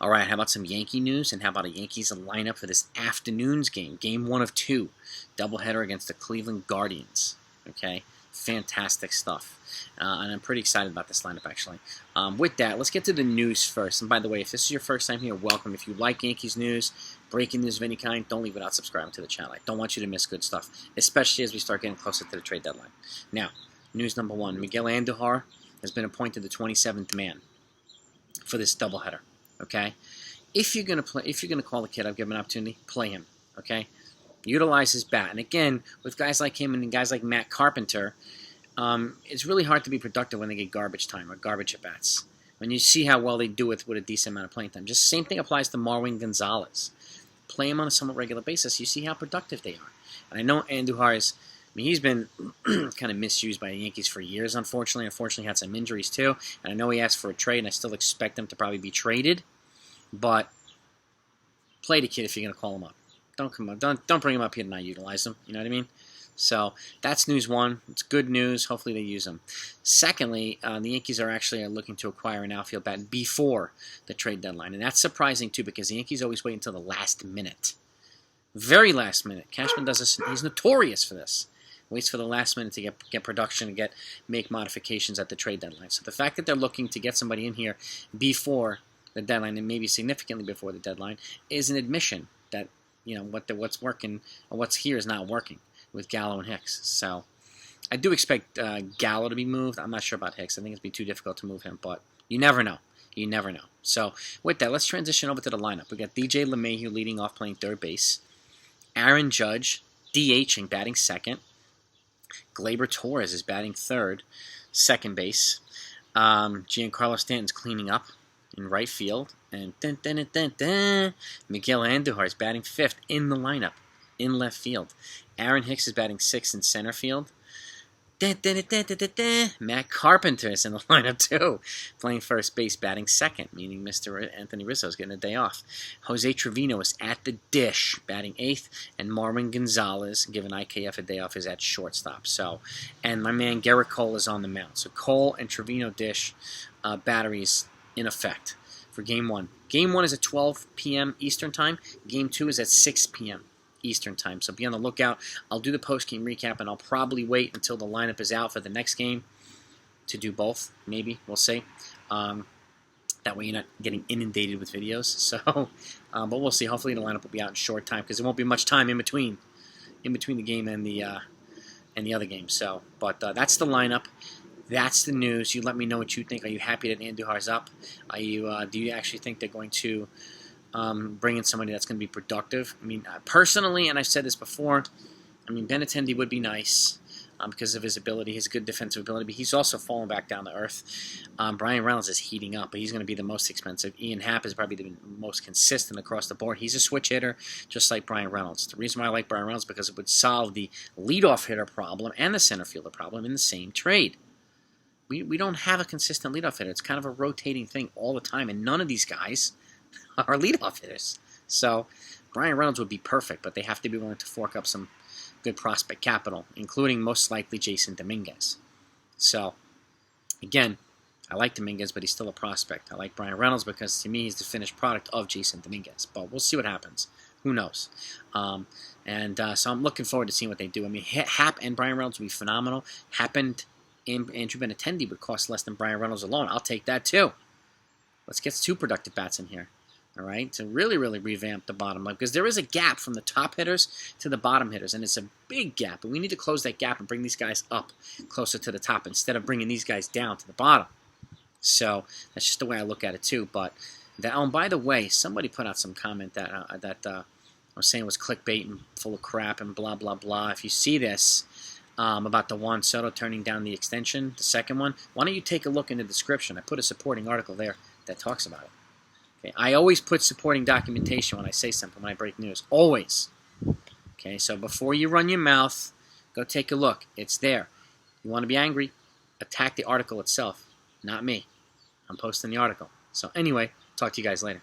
All right, how about some Yankee news, and how about a Yankees lineup for this afternoon's game, game 1 of 2, doubleheader against the Cleveland Guardians. Okay, fantastic stuff, and I'm pretty excited about this lineup, actually. With that, let's get to the news first. And by the way, if this is your first time here, welcome. If you like Yankees news, breaking news of any kind, don't leave without subscribing to the channel. I don't want you to miss good stuff, especially as we start getting closer to the trade deadline. Now, news number 1, Miguel Andujar has been appointed the 27th man for this doubleheader. Okay, if you're gonna call the kid, I've given an opportunity, play him. Okay, utilize his bat. And again, with guys like him and guys like Matt Carpenter, it's really hard to be productive when they get garbage time or garbage at bats. When you see how well they do with a decent amount of playing time. Just same thing applies to Marwin Gonzalez. Play him on a somewhat regular basis. You see how productive they are. And I know Andujar is. I mean, he's been kind of misused by the Yankees for years, unfortunately. Unfortunately, had some injuries, too. And I know he asked for a trade, and I still expect him to probably be traded. But play the kid if you're going to call him up. Don't bring him up here to not utilize him. You know what I mean? So that's news 1. It's good news. Hopefully they use him. Secondly, the Yankees are actually looking to acquire an outfield bat before the trade deadline. And that's surprising, too, because the Yankees always wait until the last minute. Very last minute. Cashman does this. He's notorious for this. Waits for the last minute to get production and make modifications at the trade deadline. So the fact that they're looking to get somebody in here before the deadline, and maybe significantly before the deadline, is an admission that, you know, what's working or what's here is not working with Gallo and Hicks. So I do expect Gallo to be moved. I'm not sure about Hicks. I think it's be too difficult to move him, but you never know. You never know. So with that, let's transition over to the lineup. We got DJ LeMahieu leading off, playing third base. Aaron Judge DHing, batting second. Gleyber Torres is batting third, second base. Giancarlo Stanton's cleaning up in right field. And Miguel Andujar is batting fifth in the lineup, in left field. Aaron Hicks is batting sixth in center field. Matt Carpenter is in the lineup too, playing first base, batting second, meaning Mr. Anthony Rizzo is getting a day off. Jose Trevino is at the dish, batting eighth, and Marwin Gonzalez, given IKF a day off, is at shortstop. So, and my man Garrett Cole is on the mound. So Cole and Trevino dish batteries in effect for Game 1. Game 1 is at 12 p.m. Eastern Time. Game 2 is at 6 p.m. Eastern Time. So be on the lookout. I'll do the post-game recap, and I'll probably wait until the lineup is out for the next game to do both. Maybe. We'll see. That way you're not getting inundated with videos. So, but we'll see. Hopefully the lineup will be out in short time, because there won't be much time in between the game and the other game. So, but that's the lineup. That's the news. You let me know what you think. Are you happy that Andujar's up? Are you? Do you actually think they're going to bring in somebody that's going to be productive? I mean, personally, and I've said this before, I mean, Benintendi would be nice because of his ability, his good defensive ability, but he's also fallen back down to earth. Brian Reynolds is heating up, but he's going to be the most expensive. Ian Happ is probably the most consistent across the board. He's a switch hitter, just like Brian Reynolds. The reason why I like Brian Reynolds is because it would solve the leadoff hitter problem and the center fielder problem in the same trade. We don't have a consistent leadoff hitter. It's kind of a rotating thing all the time, and none of these guys are leadoff hitters. So Brian Reynolds would be perfect, but they have to be willing to fork up some good prospect capital, including most likely Jason Dominguez. So, again, I like Dominguez, but he's still a prospect. I like Brian Reynolds because, to me, he's the finished product of Jason Dominguez. But we'll see what happens. Who knows? So I'm looking forward to seeing what they do. I mean, Happ and Brian Reynolds would be phenomenal. Happ and Andrew Benintendi would cost less than Brian Reynolds alone. I'll take that, too. Let's get 2 productive bats in here. All right, to really, really revamp the bottom line, because there is a gap from the top hitters to the bottom hitters, and it's a big gap, and we need to close that gap and bring these guys up closer to the top instead of bringing these guys down to the bottom. So that's just the way I look at it too. But that, and by the way, somebody put out some comment that I was saying was clickbait and full of crap and blah blah blah. If you see this about the Juan Soto turning down the extension, the second one, why don't you take a look in the description? I put a supporting article there that talks about it. I always put supporting documentation when I say something, when I break news. Always. Okay, so before you run your mouth, go take a look. It's there. You want to be angry? Attack the article itself, not me. I'm posting the article. So anyway, talk to you guys later.